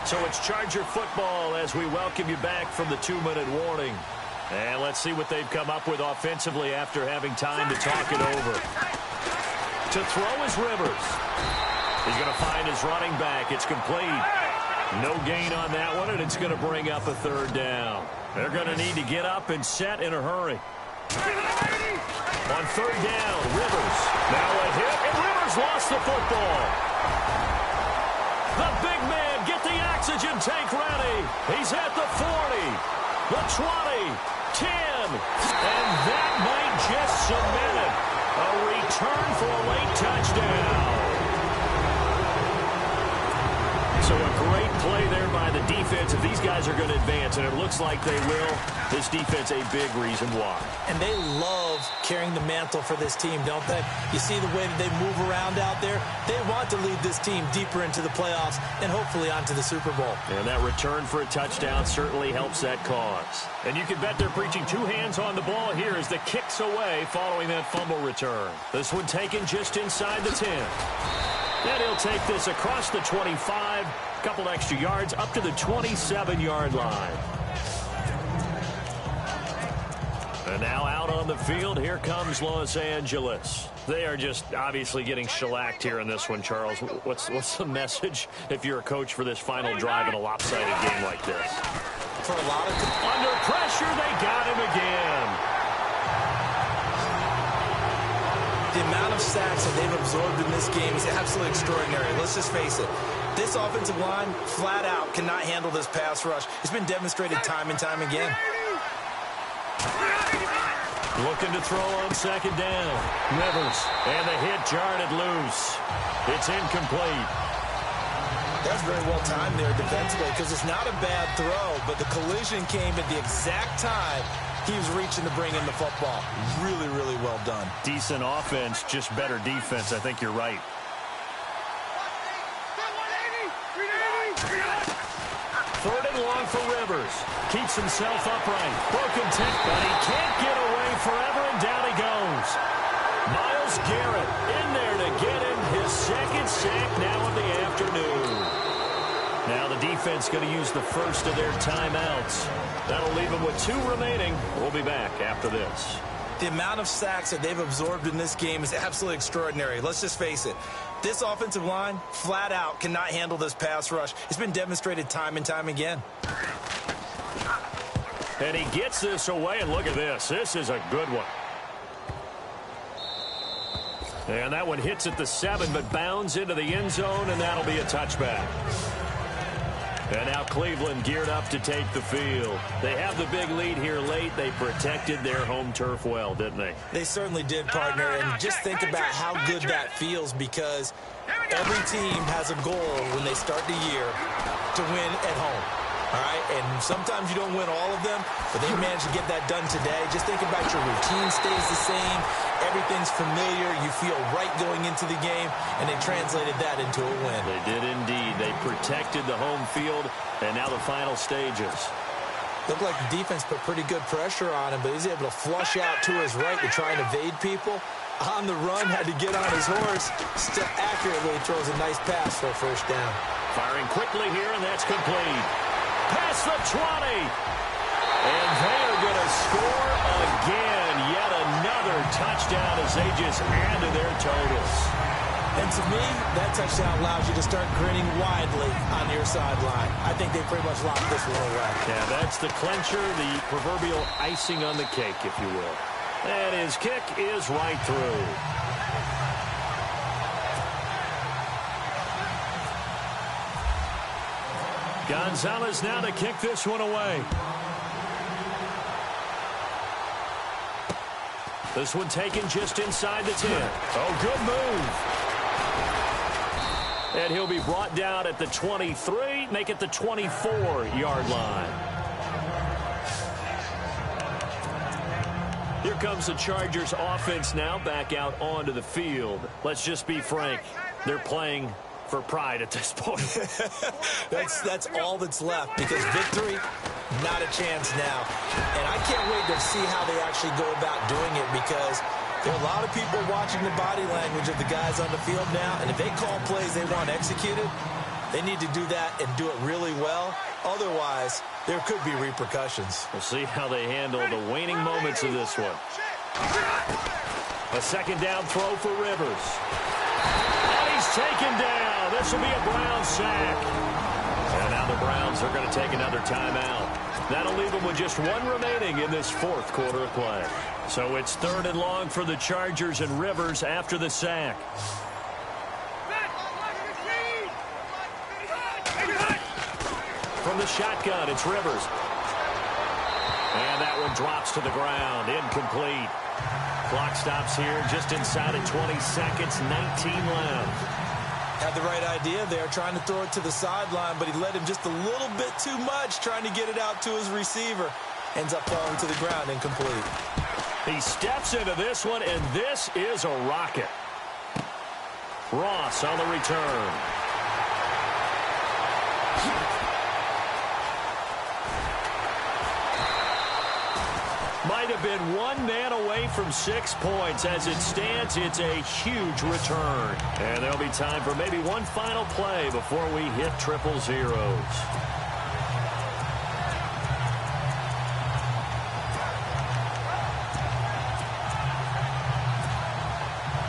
So it's Charger football as we welcome you back from the 2-minute warning. And let's see what they've come up with offensively after having time to talk it over. To throw is Rivers. He's going to find his running back. It's complete. No gain on that one, and it's going to bring up a third down. They're going to need to get up and set in a hurry. On third down, Rivers. Now a hit, and Rivers lost the football. The big man, get the oxygen tank ready. He's at the 40, the 20, 10, and that might just cement it. A return for a late touchdown. So a great play there by the defense. If these guys are going to advance, and it looks like they will, this defense a big reason why. And they love carrying the mantle for this team, don't they? You see the way that they move around out there? They want to lead this team deeper into the playoffs and hopefully onto the Super Bowl. And that return for a touchdown certainly helps that cause. And you can bet they're preaching two hands on the ball here as the kick's away following that fumble return. This one taken just inside the 10. And he'll take this across the 25, a couple extra yards, up to the 27-yard line. And now out on the field, here comes Los Angeles. They are just obviously getting shellacked here in this one, Charles. What's the message if you're a coach for this final drive in a lopsided game like this? For a lot of under pressure, they got him again. The amount of sacks that they've absorbed in this game is absolutely extraordinary. Let's just face it. This offensive line, flat out, cannot handle this pass rush. It's been demonstrated time and time again. Looking to throw on second down. Rivers, and the hit jarred it loose. It's incomplete. That's very well timed there defensively because it's not a bad throw, but the collision came at the exact time he was reaching to bring in the football. Really, really well done. Decent offense, just better defense. I think you're right. Third and long for Rivers. Keeps himself upright. Broken tick, but he can't get away forever, and down he goes. Myles Garrett in there to get him his second sack now of the afternoon. Now the defense going to use the first of their timeouts. That'll leave them with 2 remaining. We'll be back after this. The amount of sacks that they've absorbed in this game is absolutely extraordinary. Let's just face it. This offensive line, flat out, cannot handle this pass rush. It's been demonstrated time and time again. And he gets this away, and look at this. This is a good one. And that one hits at the 7, but bounds into the end zone, and that'll be a touchback. And now Cleveland geared up to take the field. They have the big lead here late. They protected their home turf well, didn't they? They certainly did, partner. And just think about how good that feels, because every team has a goal when they start the year to win at home. All right, and sometimes you don't win all of them, but they managed to get that done today. Just think about your routine stays the same. Everything's familiar. You feel right going into the game, and they translated that into a win. They did indeed. They protected the home field, and now the final stages. Looked like the defense put pretty good pressure on him, but he's able to flush out to his right to try and evade people. On the run, had to get on his horse. Still accurately throws a nice pass for a first down. Firing quickly here, and that's complete. Past the 20. And they are going to score again. Yet another touchdown as they just add to their totals. And to me, that touchdown allows you to start grinning widely on your sideline. I think they pretty much locked this one away. Yeah, that's the clincher, the proverbial icing on the cake, if you will. And his kick is right through. Gonzalez now to kick this one away. This one taken just inside the 10. Oh, good move. And he'll be brought down at the 23, make it the 24-yard line. Here comes the Chargers offense now back out onto the field. Let's just be frank. They're playing for pride at this point. That's all that's left, because victory, not a chance now. And I can't wait to see how they actually go about doing it, because there are a lot of people watching the body language of the guys on the field now, and if they call plays they want executed, they need to do that and do it really well. Otherwise, there could be repercussions. We'll see how they handle the waning moments of this one. A second down throw for Rivers. And he's taken down. This will be a Brown sack. And now the Browns are going to take another timeout. That'll leave them with just 1 remaining in this 4th quarter of play. So it's 3rd and long for the Chargers, and Rivers after the sack. From the shotgun, it's Rivers. And that one drops to the ground. Incomplete. Clock stops here just inside of 20 seconds, 19 left. Had the right idea there, trying to throw it to the sideline, but he led him just a little bit too much, trying to get it out to his receiver. Ends up falling to the ground, incomplete. He steps into this one, and this is a rocket. Ross on the return. Might have been 1 man away from 6 points. As it stands, it's a huge return. And there'll be time for maybe one final play before we hit triple zeros.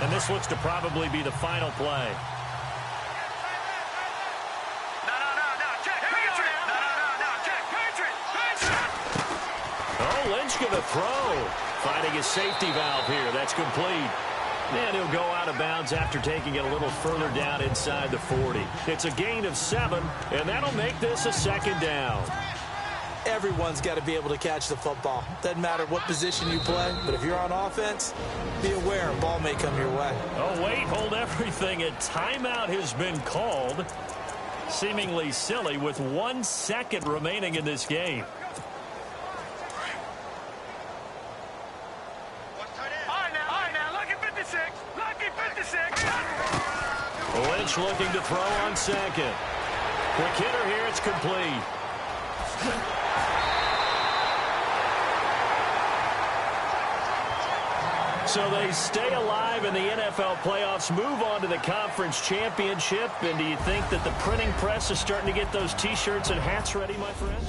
And this looks to probably be the final play. Lynch going to throw. Finding his safety valve here. That's complete. And he'll go out of bounds after taking it a little further down inside the 40. It's a gain of 7, and that'll make this a 2nd down. Everyone's got to be able to catch the football. Doesn't matter what position you play, but if you're on offense, be aware a ball may come your way. Oh, wait, hold everything. A timeout has been called. Seemingly silly with 1 second remaining in this game. All right now, lucky 56. Lucky 56. Lynch looking to throw on second. Quick hitter here, it's complete. So they stay alive in the NFL playoffs, move on to the conference championship. And do you think that the printing press is starting to get those T-shirts and hats ready, my friend?